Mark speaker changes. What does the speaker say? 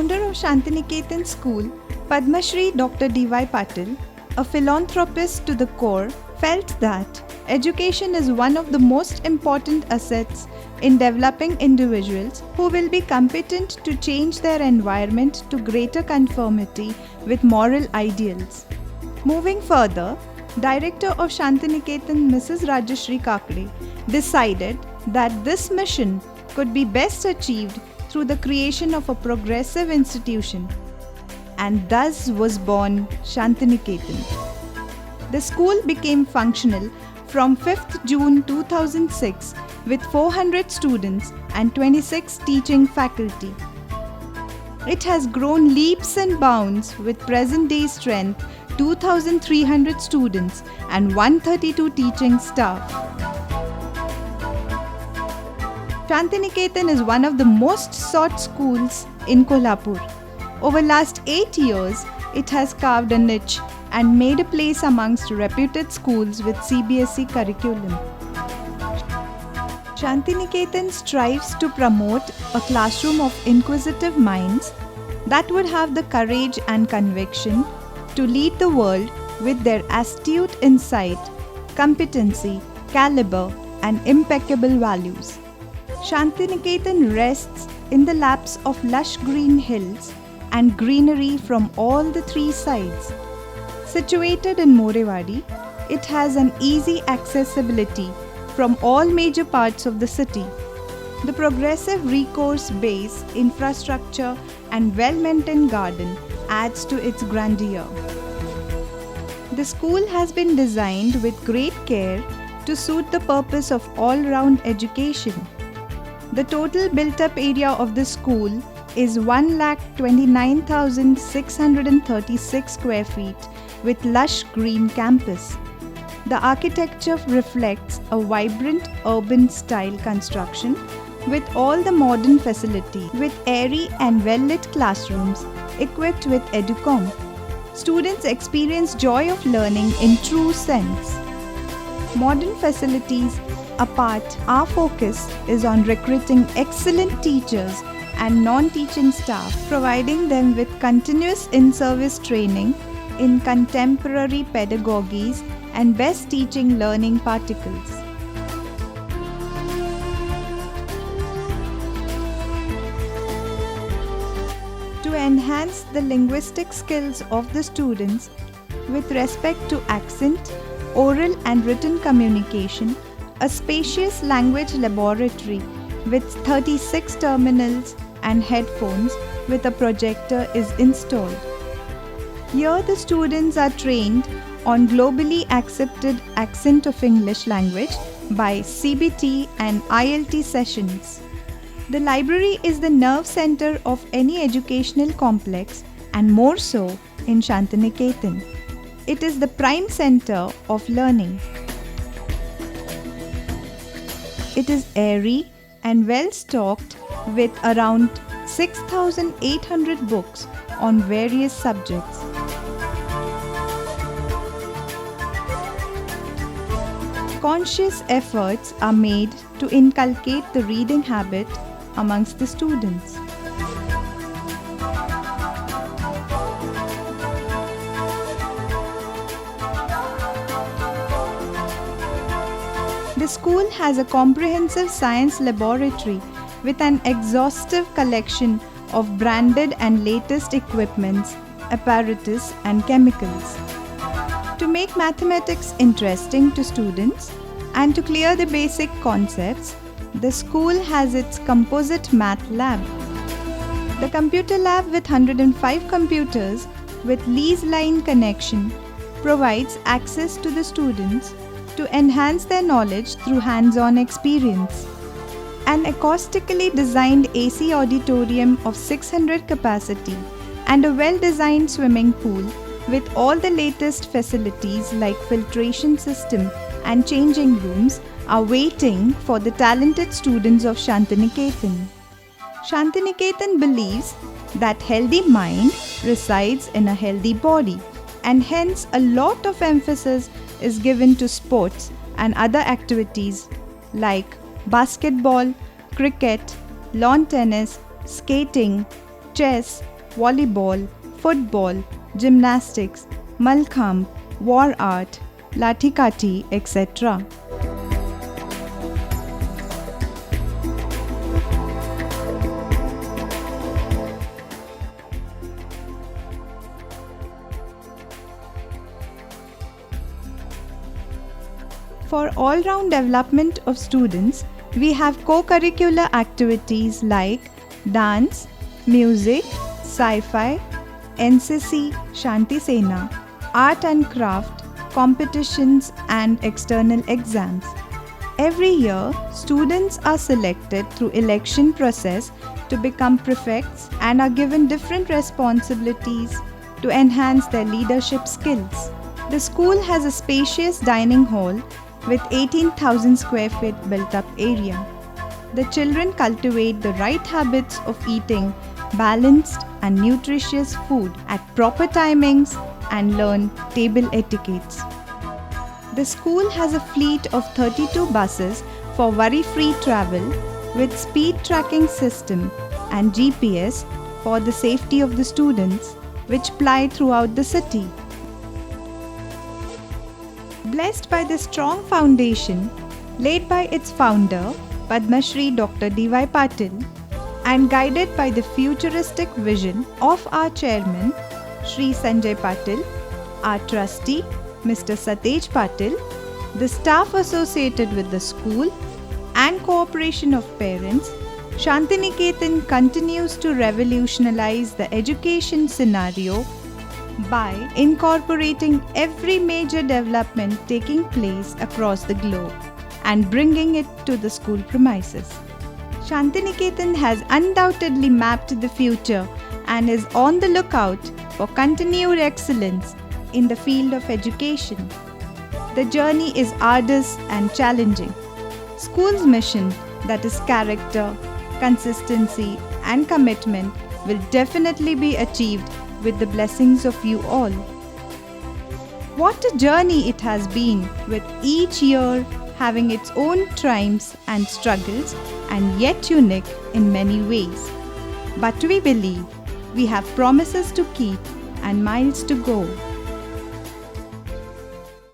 Speaker 1: founder of Shantiniketan School, Padma Shri Dr. D.Y. Patil, a philanthropist to the core, felt that education is one of the most important assets in developing individuals who will be competent to change their environment to greater conformity with moral ideals. Moving further, Director of Shantiniketan Mrs. Rajashri Kakade decided that this mission could be best achieved through the creation of a progressive institution, and thus was born Shantiniketan. The school became functional from 5th June 2006 with 400 students and 26 teaching faculty. It has grown leaps and bounds with present-day strength 2,300 students and 132 teaching staff. Shantiniketan is one of the most sought schools in Kolhapur. Over last 8 years, it has carved a niche and made a place amongst reputed schools with CBSE curriculum. Shantiniketan strives to promote a classroom of inquisitive minds that would have the courage and conviction to lead the world with their astute insight, competency, caliber, and impeccable values. Shantiniketan rests in the laps of lush green hills and greenery from all the three sides. Situated in Morewadi, it has an easy accessibility from all major parts of the city. The progressive recourse base, infrastructure, and well-maintained garden adds to its grandeur. The school has been designed with great care to suit the purpose of all-round education. The total built-up area of the school is 1,29,636 square feet with lush green campus. The architecture reflects a vibrant urban style construction with all the modern facilities, with airy and well-lit classrooms equipped with EduCom. Students experience joy of learning in true sense. Modern facilities apart, our focus is on recruiting excellent teachers and non-teaching staff, providing them with continuous in-service training in contemporary pedagogies and best teaching learning particles. To enhance the linguistic skills of the students with respect to accent, oral and written communication, a spacious language laboratory with 36 terminals and headphones with a projector is installed. Here the students are trained on globally accepted accent of English language by CBT and ILT sessions. The library is the nerve center of any educational complex, and more so in Shantiniketan. It is the prime center of learning. It is airy and well stocked with around 6,800 books on various subjects. Conscious efforts are made to inculcate the reading habit amongst the students. The school has a comprehensive science laboratory with an exhaustive collection of branded and latest equipments, apparatus and chemicals. To make mathematics interesting to students and to clear the basic concepts, the school has its composite math lab. The computer lab with 105 computers with lease line connection provides access to the students to enhance their knowledge through hands-on experience. An acoustically designed AC auditorium of 600 capacity and a well-designed swimming pool with all the latest facilities like filtration system and changing rooms are waiting for the talented students of Shantiniketan. Shantiniketan believes that healthy mind resides in a healthy body, and hence a lot of emphasis is given to sports and other activities like basketball, cricket, lawn tennis, skating, chess, volleyball, football, gymnastics, Malkhamb, war art, lathi-kati, etc. For all-round development of students, we have co-curricular activities like dance, music, sci-fi, NCC, Shanti Sena, art and craft, competitions and external exams. Every year, students are selected through election process to become prefects and are given different responsibilities to enhance their leadership skills. The school has a spacious dining hall with 18,000 square feet built up area. The children cultivate the right habits of eating balanced and nutritious food at proper timings and learn table etiquettes. The school has a fleet of 32 buses for worry-free travel with speed tracking system and GPS for the safety of the students, which ply throughout the city. Blessed by the strong foundation laid by its founder, Padma Shri Dr. D.Y. Patil, and guided by the futuristic vision of our chairman, Shri Sanjay Patil, our trustee, Mr. Satej Patil, the staff associated with the school, and cooperation of parents, Shantiniketan continues to revolutionize the education scenario by incorporating every major development taking place across the globe and bringing it to the school premises. Shantiniketan has undoubtedly mapped the future and is on the lookout for continued excellence in the field of education. The journey is arduous and challenging. School's mission, that is character, consistency and commitment, will definitely be achieved with the blessings of you all. What a journey it has been, with each year having its own triumphs and struggles and yet unique in many ways. But we believe we have promises to keep and miles to go.